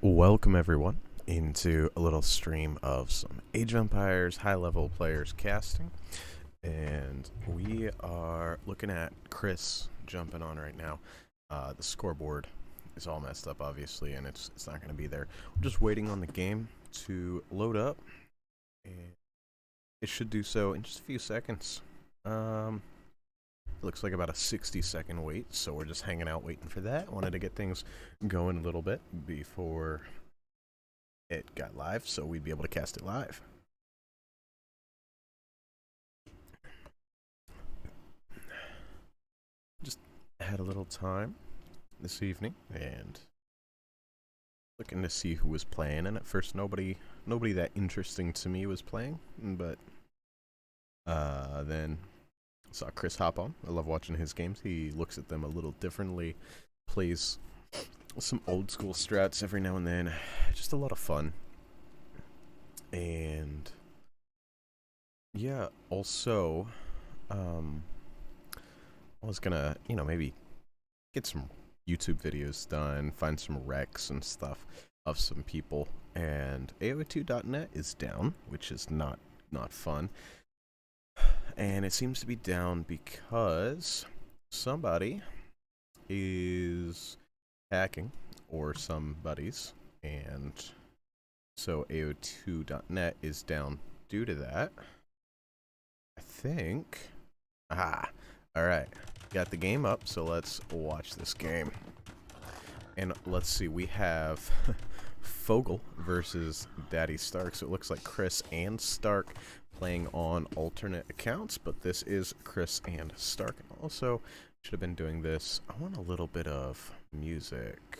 Welcome everyone into a little stream of some Age of Empires high-level players casting, and we are looking at Chris jumping on right now. The scoreboard is all messed up, obviously, and it's not going to be there. We're just waiting on the game to load up, and it should do so in just a few seconds. Looks like about a 60-second wait, so we're just hanging out waiting for that. Wanted to get things going a little bit before it got live, so we'd be able to cast it live. Just had a little time this evening and looking to see who was playing, and at first nobody that interesting to me was playing, but then saw Chris hop on. I love watching his games. He looks at them a little differently, plays some old school strats every now and then. Just a lot of fun. And yeah, also I was gonna, maybe get some YouTube videos done, find some recs and stuff of some people. And AO2.net is down, which is not fun. And it seems to be down because somebody is hacking, or somebody's, and so AO2.net is down due to that. I think. Alright. Got the game up, so let's watch this game. And let's see, we have Fogel versus Daddy Stark, so it looks like Chris and Stark playing on alternate accounts, but this is Chris and Stark. And also, should have been doing this. I want a little bit of music.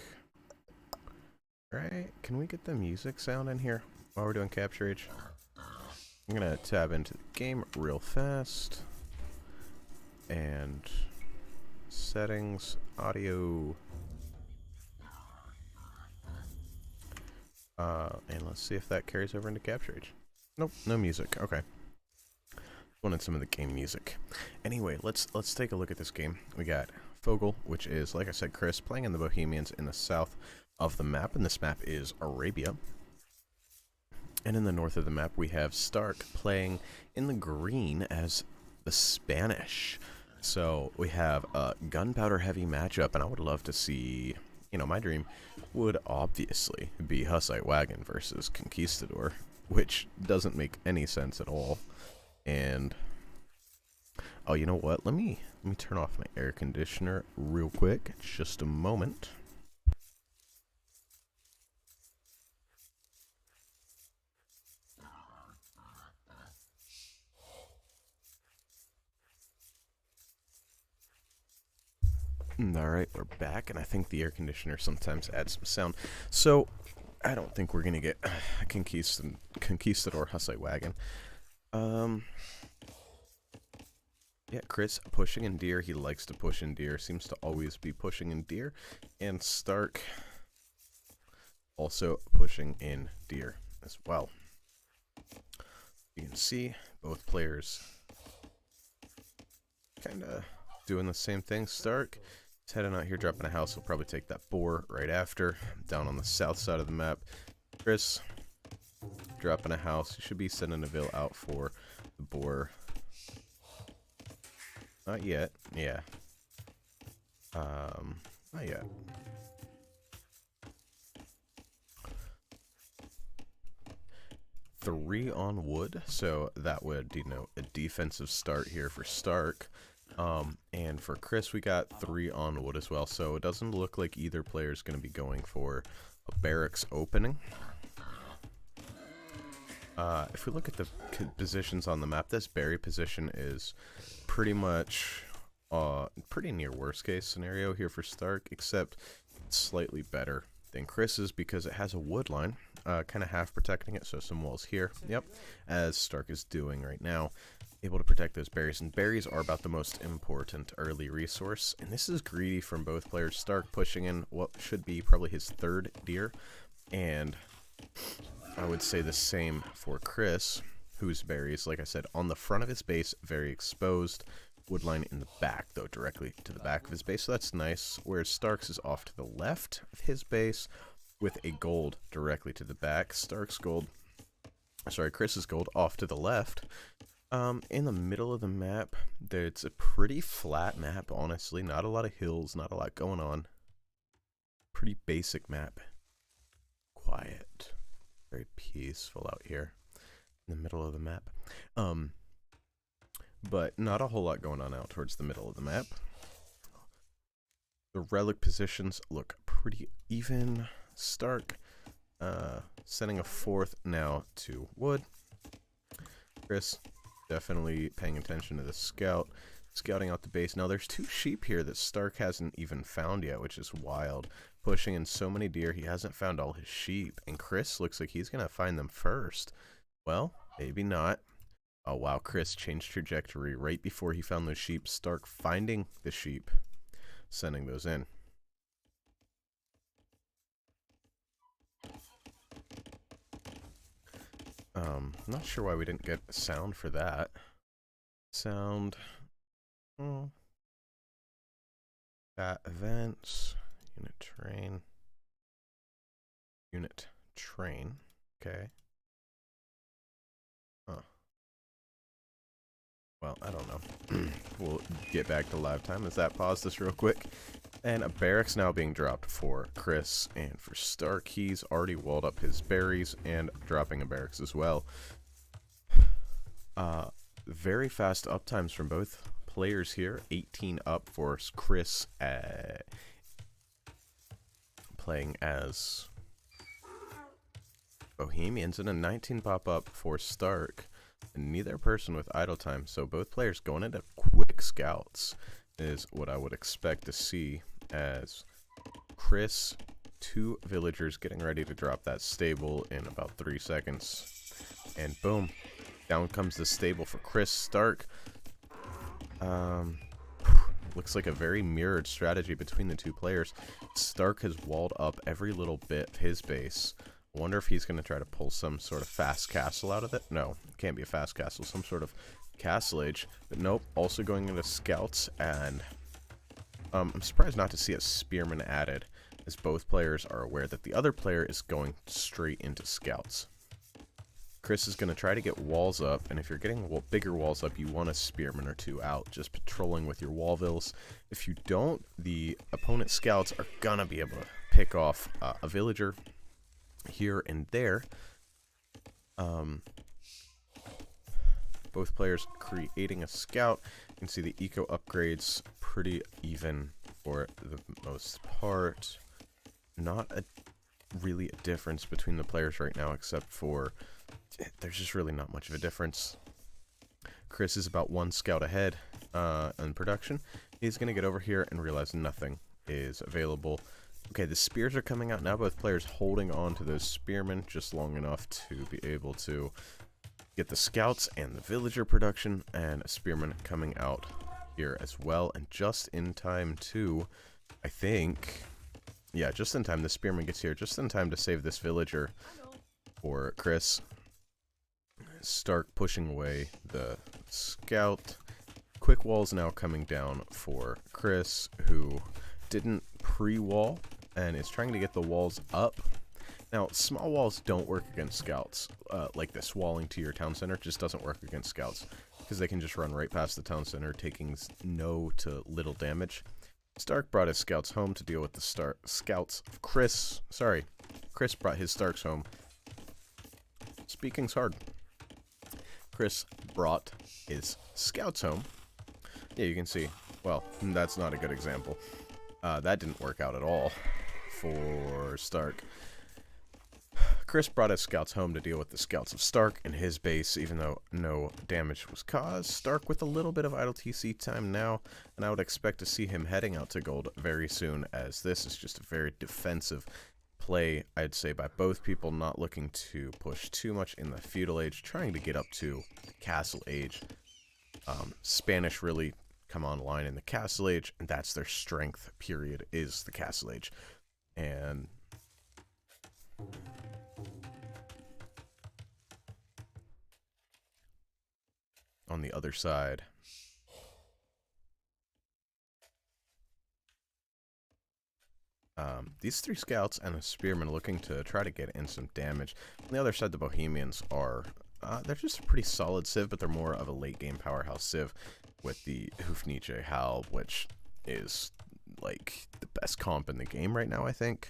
Right? Can we get the music sound in here while we're doing Capture Age? I'm gonna tab into the game real fast. And settings, audio. And let's see if that carries over into Capture Age. Nope, no music. Okay. Wanted some of the game music. Anyway, let's take a look at this game. We got Fogel, which is, like I said, Chris, playing in the Bohemians in the south of the map, and this map is Arabia. And in the north of the map, we have Stark playing in the green as the Spanish. So we have a gunpowder-heavy matchup, and I would love to see, my dream would obviously be Hussite Wagon versus Conquistador, which doesn't make any sense at all. And oh, you know what? Let me turn off my air conditioner real quick. Just a moment. Alright, we're back, and I think the air conditioner sometimes adds some sound. So, I don't think we're going to get Conquistador Hussite Wagon. Yeah, Chris pushing in deer. He likes to push in deer. Seems to always be pushing in deer. And Stark also pushing in deer as well. You can see both players kind of doing the same thing. Stark is heading out here, dropping a house. He'll probably take that boar right after, down on the south side of the map. Chris dropping a house. He should be sending a Vil out for the boar. Not yet. Yeah. Not yet. Three on wood, so that would denote a defensive start here for Stark. And for Chris, we got 3 on wood as well, so it doesn't look like either player is going to be going for a barracks opening. If we look at the positions on the map, this berry position is pretty much pretty near worst case scenario here for Stark, except it's slightly better than Chris's because it has a wood line, kind of half protecting it, so some walls here. Yep, as Stark is doing right now, able to protect those berries, and berries are about the most important early resource, and this is greedy from both players. Stark pushing in what should be probably his 3rd deer, and I would say the same for Chris, whose berries, like I said, on the front of his base, very exposed. Woodline in the back, though, directly to the back of his base, so that's nice. Whereas Stark's is off to the left of his base, with a gold directly to the back. Stark's gold, sorry, Chris's gold off to the left. In the middle of the map, it's a pretty flat map, honestly. Not a lot of hills, not a lot going on. Pretty basic map. Quiet. Very peaceful out here in the middle of the map. But not a whole lot going on out towards the middle of the map. The relic positions look pretty even. Stark sending a fourth now to wood. Chris definitely paying attention to the scout, scouting out the base. Now there's 2 sheep here that Stark hasn't even found yet, which is wild. Pushing in so many deer, he hasn't found all his sheep, and Chris looks like he's gonna find them first. Well, maybe not. Oh wow, Chris changed trajectory right before he found those sheep. Stark finding the sheep, sending those in. Not sure why we didn't get sound for that. Sound. Got events. Unit train. Unit train. Okay. Huh. Well, I don't know. We'll get back to live time as that pause this real quick. And a barracks now being dropped for Chris, and for Stark, he's already walled up his berries and dropping a barracks as well. Very fast uptimes from both players here. 18 up for Chris, playing as Bohemians, and a 19 pop up for Stark. And neither person with idle time, so both players going into quick scouts is what I would expect to see, as Chris, 2 villagers getting ready to drop that stable in about 3 seconds. And boom, down comes the stable for Chris. Stark, looks like a very mirrored strategy between the 2 players. Stark has walled up every little bit of his base. I wonder if he's going to try to pull some sort of fast castle out of it. No, it can't be a fast castle. Some sort of castle age. But nope, also going into scouts. And I'm surprised not to see a spearman added, as both players are aware that the other player is going straight into scouts. Chris is going to try to get walls up, and if you're getting bigger walls up, you want a spearman or 2 out, just patrolling with your wallvilles. If you don't, the opponent scouts are going to be able to pick off a villager here and there. Both players creating a scout. You can see the eco upgrades pretty even for the most part. Not really a difference between the players right now, except for there's just really not much of a difference. Chris is about 1 scout ahead in production. He's going to get over here and realize nothing is available. Okay, the spears are coming out now. Both players holding on to those spearmen just long enough to be able to get the scouts and the villager production, and a spearman coming out here as well. And just in time too, I think. Yeah, just in time. The spearman gets here just in time to save this villager for Chris. Stark pushing away the scout. Quick walls now coming down for Chris, who didn't pre-wall and is trying to get the walls up. Now, small walls don't work against scouts. Like this, walling to your town center just doesn't work against scouts, because they can just run right past the town center, taking no to little damage. Stark brought his scouts home to deal with the scouts of Chris. Sorry, Chris brought his Starks home. Speaking's hard. Chris brought his scouts home. Yeah, you can see. Well, that's not a good example. That didn't work out at all for Stark. Chris brought his scouts home to deal with the scouts of Stark in his base, even though no damage was caused. Stark with a little bit of idle TC time now, and I would expect to see him heading out to gold very soon, as this is just a very defensive play, I'd say, by both people, not looking to push too much in the feudal age, trying to get up to castle age. Spanish really come online in the castle age, and that's their strength period, is the castle age. And on the other side, These 3 scouts and a spearman looking to try to get in some damage. On the other side, the Bohemians are, they're just a pretty solid civ, but they're more of a late game powerhouse civ with the Hufnice Halb, which is like the best comp in the game right now, I think.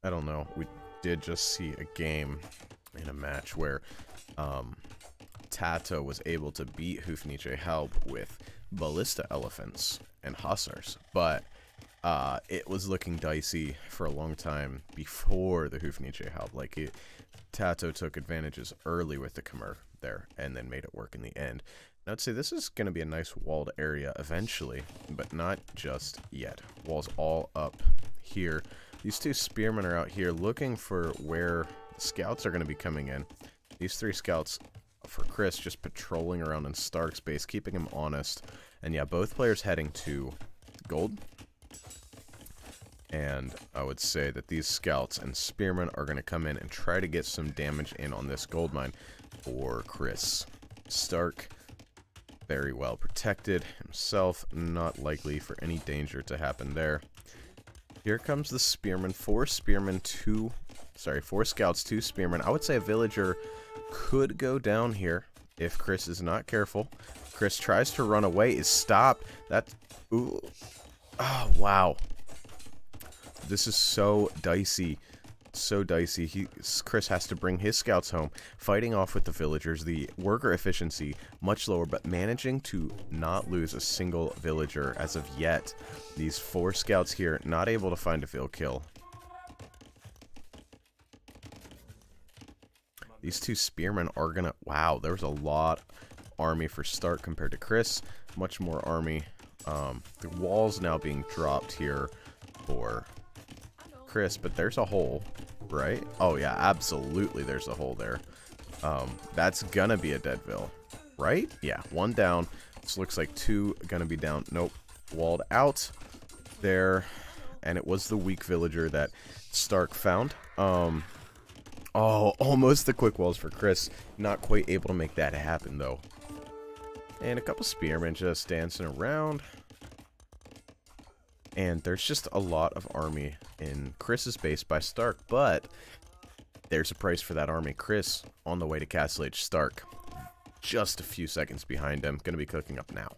I don't know. We did just see a game in a match where Tato was able to beat Hufnice Halb with ballista elephants and hussars, but it was looking dicey for a long time before the Hufnice Halb. Like, Tato took advantages early with the Khmer there and then made it work in the end. And I'd say this is going to be a nice walled area eventually, but not just yet. Walls all up here. These 2 spearmen are out here looking for where scouts are going to be coming in. These 3 scouts for Chris just patrolling around in Stark's base, keeping him honest. And yeah, both players heading to gold. And I would say that these scouts and spearmen are going to come in and try to get some damage in on this gold mine for Chris. Stark, very well protected himself, not likely for any danger to happen there. Here comes the spearmen. 4 scouts, 2 spearmen. I would say a villager could go down here if Chris is not careful. Chris tries to run away, is stopped. Ooh. Oh, wow. This is so dicey. So dicey. Chris has to bring his scouts home, fighting off with the villagers. The worker efficiency much lower, but managing to not lose a single villager as of yet. These 4 scouts here not able to find a field kill. These 2 spearmen are gonna... Wow, there was a lot army for Stark compared to Chris. Much more army. The wall's now being dropped here for Chris, but there's a hole, right? Oh yeah, absolutely there's a hole there. That's gonna be a deadville, right? Yeah, 1 down. This looks like 2 gonna be down. Nope, walled out there, and it was the weak villager that Stark found. Oh, almost the quick walls for Chris. Not quite able to make that happen though. And a couple spearmen just dancing around. And there's just a lot of army in Chris's base by Stark, but there's a price for that army. Chris on the way to Castle Age. Stark just a few seconds behind him. Going to be cooking up now.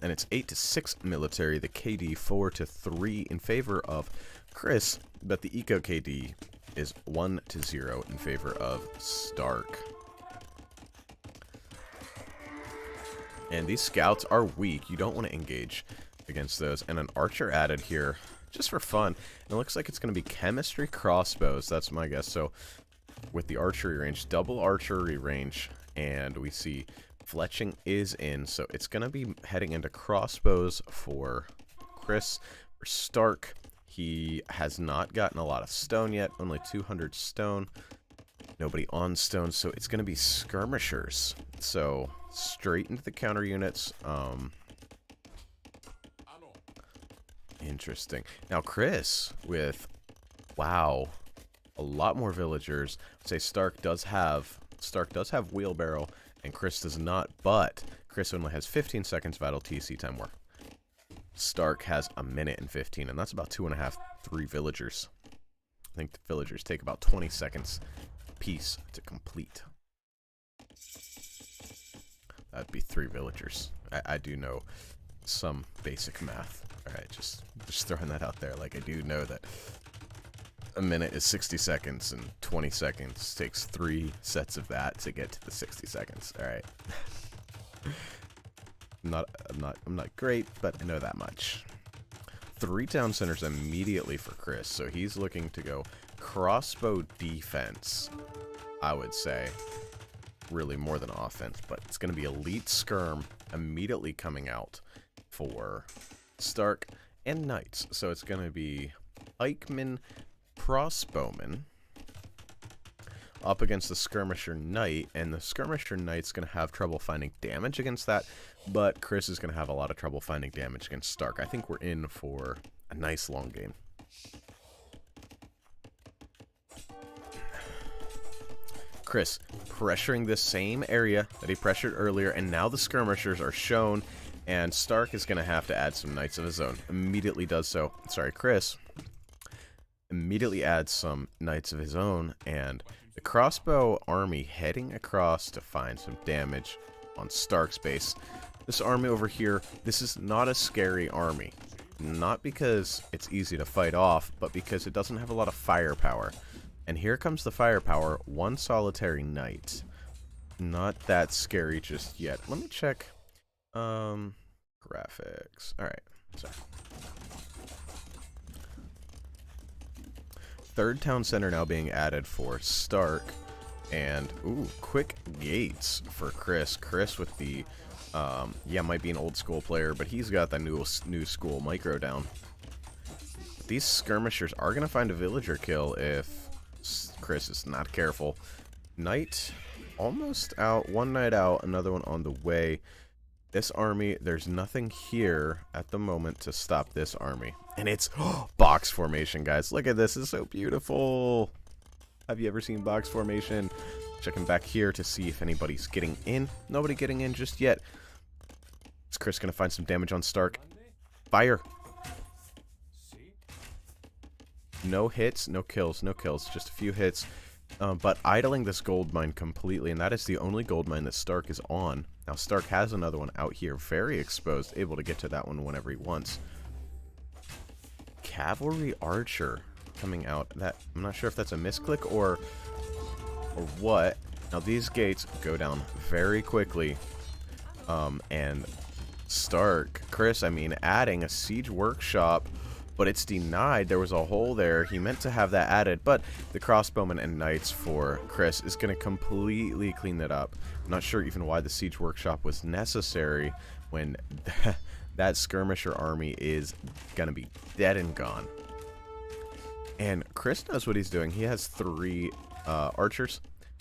And it's 8-6 military. The KD 4-3 in favor of Chris, but the Eco KD is 1-0 in favor of Stark. And these scouts are weak. You don't want to engage against those. And an archer added here just for fun. And it looks like it's going to be chemistry crossbows. That's my guess. So with the archery range, double archery range. And we see fletching is in. So it's going to be heading into crossbows for Chris. For Stark, he has not gotten a lot of stone yet. Only 200 stone. Nobody on stone, so it's going to be skirmishers. So, straight into the counter units. Interesting. Now, Chris, with, wow, a lot more villagers. I'd say Stark does have wheelbarrow, and Chris does not, but Chris only has 15 seconds vital TC time war. Stark has 1 minute and 15, and that's about 2.5, 3 villagers. I think the villagers take about 20 seconds piece to complete. That'd be 3 villagers. I do know some basic math. Alright, just throwing that out there. Like, I do know that 1 minute is 60 seconds and 20 seconds takes 3 sets of that to get to the 60 seconds. Alright. I'm not great, but I know that much. 3 town centers immediately for Chris, so he's looking to go crossbow defense, I would say. Really more than offense, but it's going to be elite skirm immediately coming out for Stark and knights. So it's going to be pikeman, crossbowman up against the skirmisher knight, and the skirmisher knight's going to have trouble finding damage against that, but Chris is going to have a lot of trouble finding damage against Stark. I think we're in for a nice long game. Chris pressuring this same area that he pressured earlier, and now the skirmishers are shown, and Stark is going to have to add some knights of his own. Immediately does so. Sorry, Chris immediately adds some knights of his own, and the crossbow army heading across to find some damage on Stark's base. This army over here, this is not a scary army. Not because it's easy to fight off, but because it doesn't have a lot of firepower. And here comes the firepower, one solitary knight. Not that scary just yet. Let me check graphics. Alright, so third town center now being added for Stark. And, ooh, quick gates for Chris. Chris with the, yeah, might be an old school player, but he's got the new school micro down. These skirmishers are going to find a villager kill if Chris is not careful. Knight almost out, one knight out, another one on the way. This army, there's nothing here at the moment to stop this army. And it's box formation, guys. Look at this, it's so beautiful. Have you ever seen box formation? Checking back here to see if anybody's getting in. Nobody getting in just yet. Is Chris going to find some damage on Stark? Fire. No hits, no kills, just a few hits. But idling this gold mine completely, and that is the only gold mine that Stark is on. Now Stark has another one out here, very exposed, able to get to that one whenever he wants. Cavalry Archer coming out. That, I'm not sure if that's a misclick or what. Now these gates go down very quickly. And Stark, Chris, I mean, adding a siege workshop, but it's denied. There was a hole there. He meant to have that added, but the crossbowmen and knights for Chris is going to completely clean that up. I'm not sure even why the siege workshop was necessary when that skirmisher army is going to be dead and gone. And Chris knows what he's doing. He has 3 archers,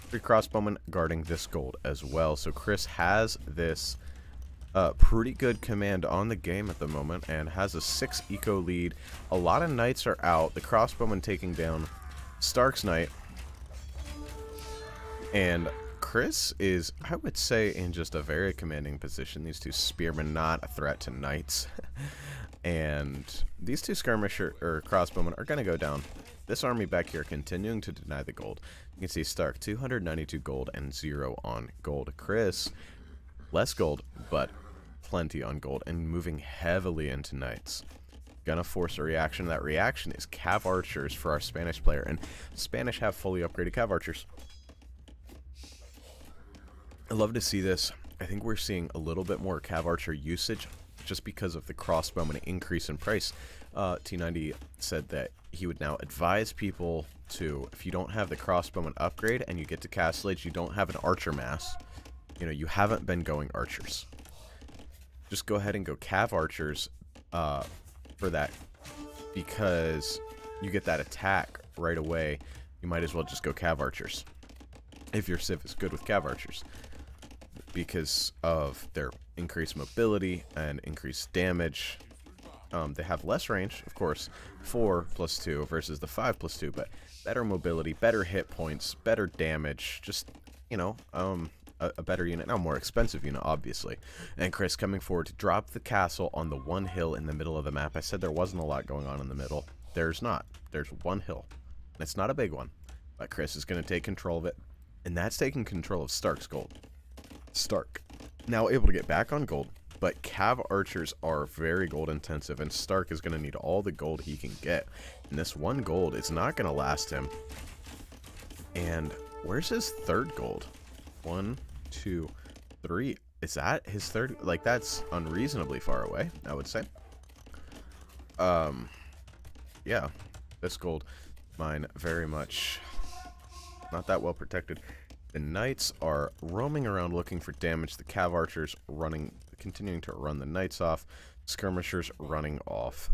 3 crossbowmen guarding this gold as well. So Chris has this pretty good command on the game at the moment and has a 6 eco lead. A lot of knights are out. The crossbowman taking down Stark's knight. And Chris is, I would say, in just a very commanding position. These 2 spearmen not a threat to knights. And these 2 skirmisher or crossbowmen are going to go down. This army back here continuing to deny the gold. You can see Stark 292 gold and 0 on gold. Chris less gold, but plenty on gold and moving heavily into knights. Gonna force a reaction. That reaction is cav archers for our Spanish player, and Spanish have fully upgraded cav archers. I love to see this. I think we're seeing a little bit more cav archer usage just because of the crossbowman increase in price. T90 said that he would now advise people to, if you don't have the crossbowman upgrade and you get to Castle Age, you don't have an archer mass, you know, you haven't been going archers. Just go ahead and go cav archers for that, because you get that attack right away. You might as well just go cav archers if your civ is good with cav archers, because of their increased mobility and increased damage. They have less range, of course, 4+2 versus the 5+2, but better mobility, better hit points, better damage, just, you know, a better unit, now more expensive unit, obviously. And Chris coming forward to drop the castle on the one hill in the middle of the map. I said there wasn't a lot going on in the middle. There's not. There's one hill. And it's not a big one. But Chris is going to take control of it. And that's taking control of Stark's gold. Stark now able to get back on gold. But cav archers are very gold intensive. And Stark is going to need all the gold he can get. And this 1 gold is not going to last him. And where's his 3rd gold? 1, 2, 3. Is that his 3rd? Like, that's unreasonably far away, I would say. Yeah, this gold mine very much not that well protected. The knights are roaming around looking for damage. The cav archers continuing to run the knights off. Skirmishers running off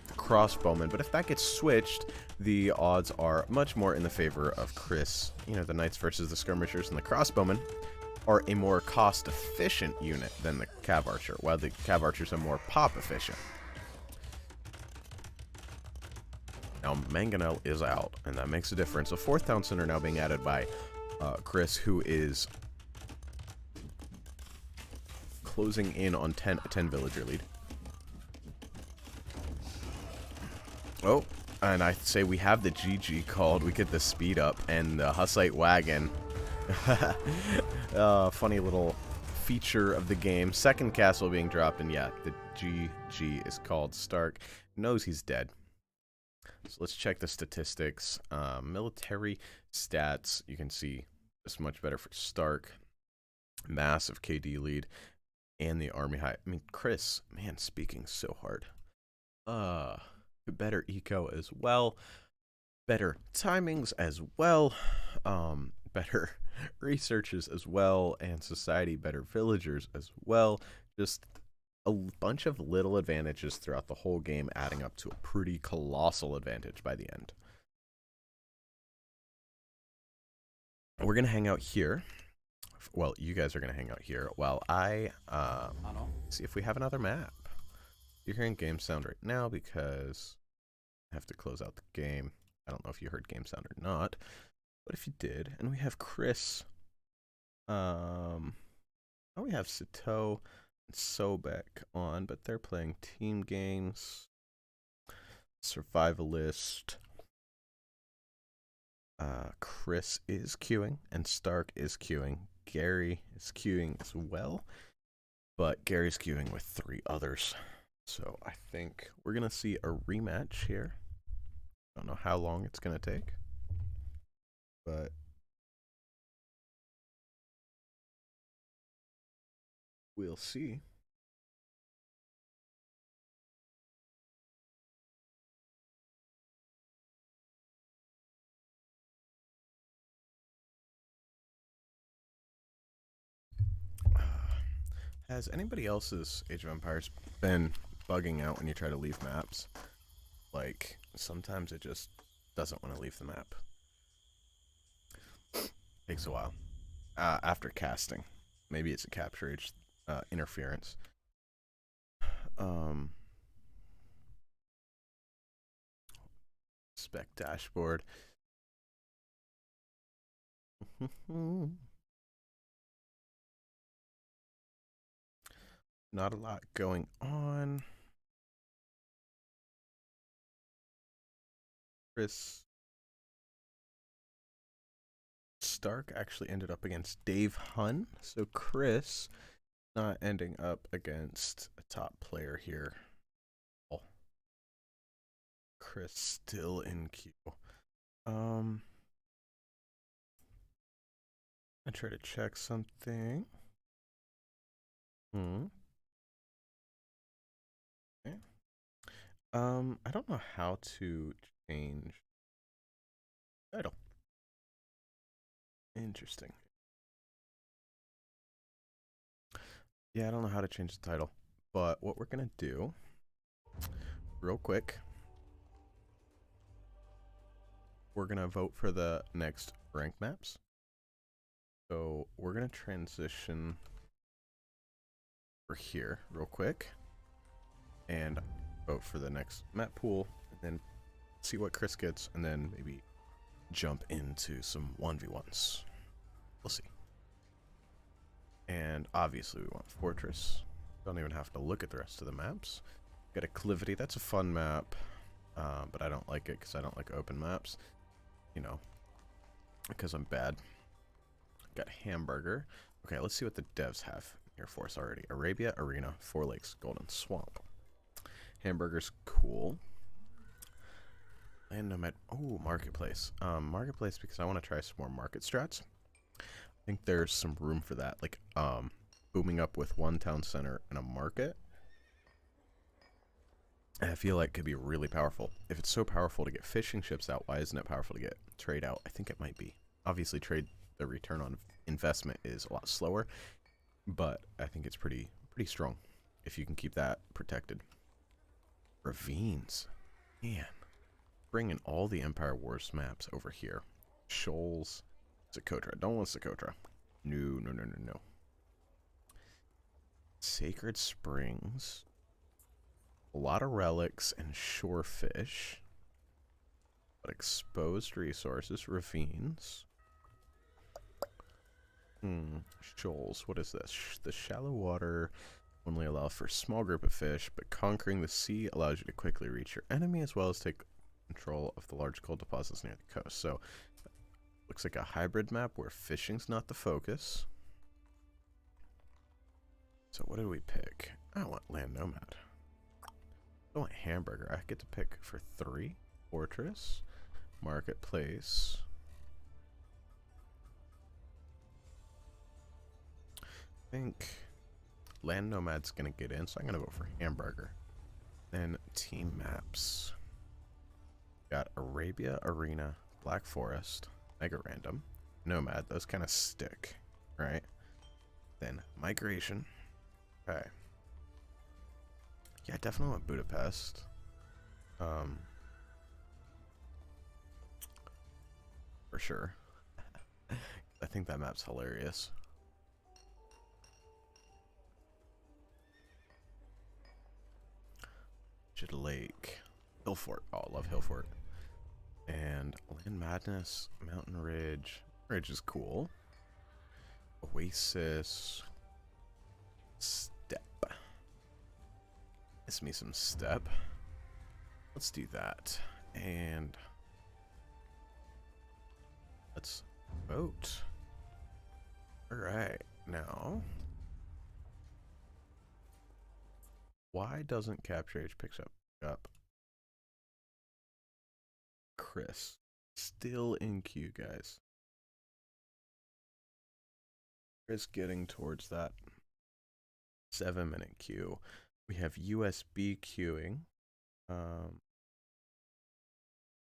the crossbowmen. But if that gets switched, the odds are much more in the favor of Chris. You know, the knights versus the skirmishers, and the crossbowmen are a more cost-efficient unit than the cav archer, while the cav archers are more pop-efficient. Now, Mangonel is out, and that makes a difference. A 4th town center now being added by Chris, who is closing in on a 10 villager lead. Oh, and I say we have the GG called. We get the speed up and the Hussite wagon. Funny little feature of the game. Second castle being dropped, and yeah, the GG is called. Stark knows he's dead. So let's check the statistics. Military stats, you can see it's much better for Stark. Massive KD lead. And the army high. I mean, Chris, man, speaking so hard. Better eco as well. Better timings as well. Better researches as well. And society, better villagers as well. Just a bunch of little advantages throughout the whole game, adding up to a pretty colossal advantage by the end. We're going to hang out here. Well, you guys are going to hang out here while I see if we have another map. You're hearing game sound right now because I have to close out the game. I don't know if you heard game sound or not, but if you did, and we have Chris, we have Sito and Sobek on, but they're playing team games, survivalist. Chris is queuing and Stark is queuing. Gary is queuing as well, but Gary's queuing with 3 others. So I think we're going to see a rematch here. I don't know how long it's going to take, but we'll see. Has anybody else's Age of Empires been bugging out when you try to leave maps? Like, sometimes it just doesn't want to leave the map. Takes a while. After casting. Maybe it's a capture age interference. Spec dashboard. Not a lot going on. Chris Stark actually ended up against Dave Hun, so Chris not ending up against a top player here. Oh. Chris still in queue. I try to check something. Okay. I don't know how to change title. Interesting. Yeah, I don't know how to change the title, but what we're gonna do real quick, we're gonna vote for the next rank maps. So we're gonna transition over here real quick and vote for the next map pool, and then see what Chris gets, and then maybe jump into some 1v1's. We'll see. And obviously we want Fortress. Don't even have to look at the rest of the maps. Got Acclivity, that's a fun map, but I don't like it because I don't like open maps. You know, because I'm bad. Got Hamburger. Okay, let's see what the devs have here for us already. Arabia, Arena, Four Lakes, Golden Swamp. Hamburger's cool. And Nomad. Oh, Marketplace. Marketplace because I want to try some more market strats. I think there's some room for that. Like, booming up with one town center and a market. I feel like could be really powerful. If it's so powerful to get fishing ships out, why isn't it powerful to get trade out? I think it might be. Obviously, the return on investment is a lot slower, but I think it's pretty strong if you can keep that protected. Ravines, man, bringing all the Empire Wars maps over here. Shoals, Socotra. Don't want Socotra. No. Sacred Springs. A lot of relics and shorefish. But exposed resources, ravines. Shoals. What is this? The shallow water only allow for a small group of fish, but conquering the sea allows you to quickly reach your enemy as well as take control of the large coal deposits near the coast. So, looks like a hybrid map where fishing's not the focus. So what did we pick? I want Land Nomad. I want Hamburger. I get to pick for 3. Fortress. Marketplace. I think Land Nomad's gonna get in, so I'm gonna vote for Hamburger. Then team maps. Got Arabia, Arena, Black Forest, Mega Random, Nomad. Those kind of stick, right? Then Migration. Okay. Yeah, I definitely want Budapest. For sure. I think that map's hilarious. Lake. Hillfort. Oh, I love Hillfort. And Land Madness, Mountain Ridge. Ridge is cool. Oasis. Step. Miss me some Step. Let's do that. And let's vote. Alright, now. Why doesn't Capture Age picks up? Chris. Still in queue, guys. Chris getting towards that 7-minute queue. We have USB queuing.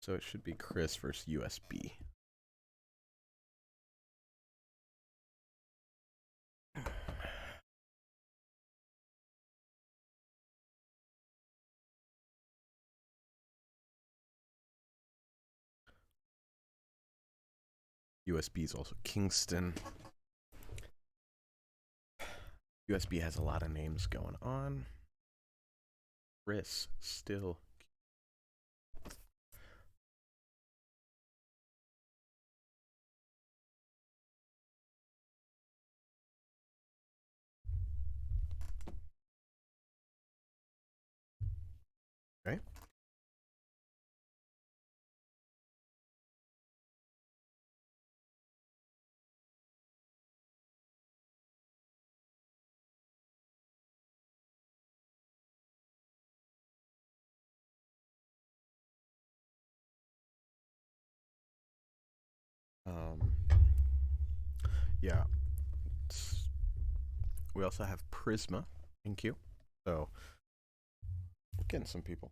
So it should be Chris versus USB. USB is also Kingston. USB has a lot of names going on. Chris still. Okay. Yeah. We also have Prisma in queue. So, we're getting some people.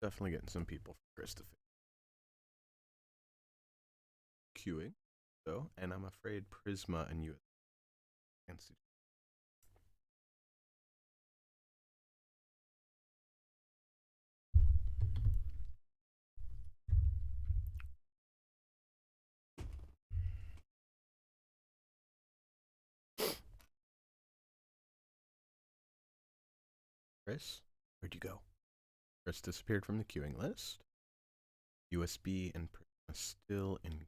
Definitely getting some people for Chris to queuing. So, and I'm afraid Prisma and you can see. Chris, where'd you go? Chris disappeared from the queuing list. USB and Prisma still in.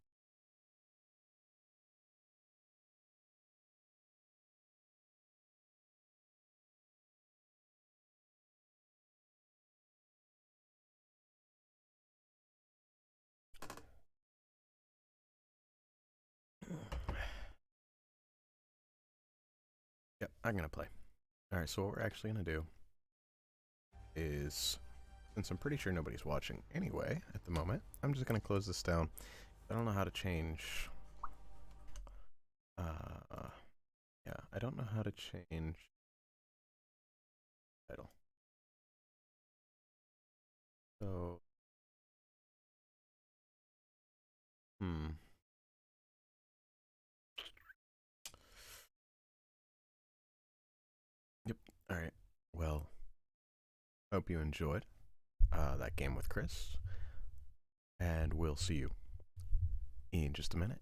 Yep, I'm gonna play. Alright, so what we're actually gonna do is, since I'm pretty sure nobody's watching anyway at the moment, I'm just gonna close this down. I don't know how to change. Yeah, I don't know how to change title. So, Yep. All right. Well, hope you enjoyed that game with Chris, and we'll see you in just a minute.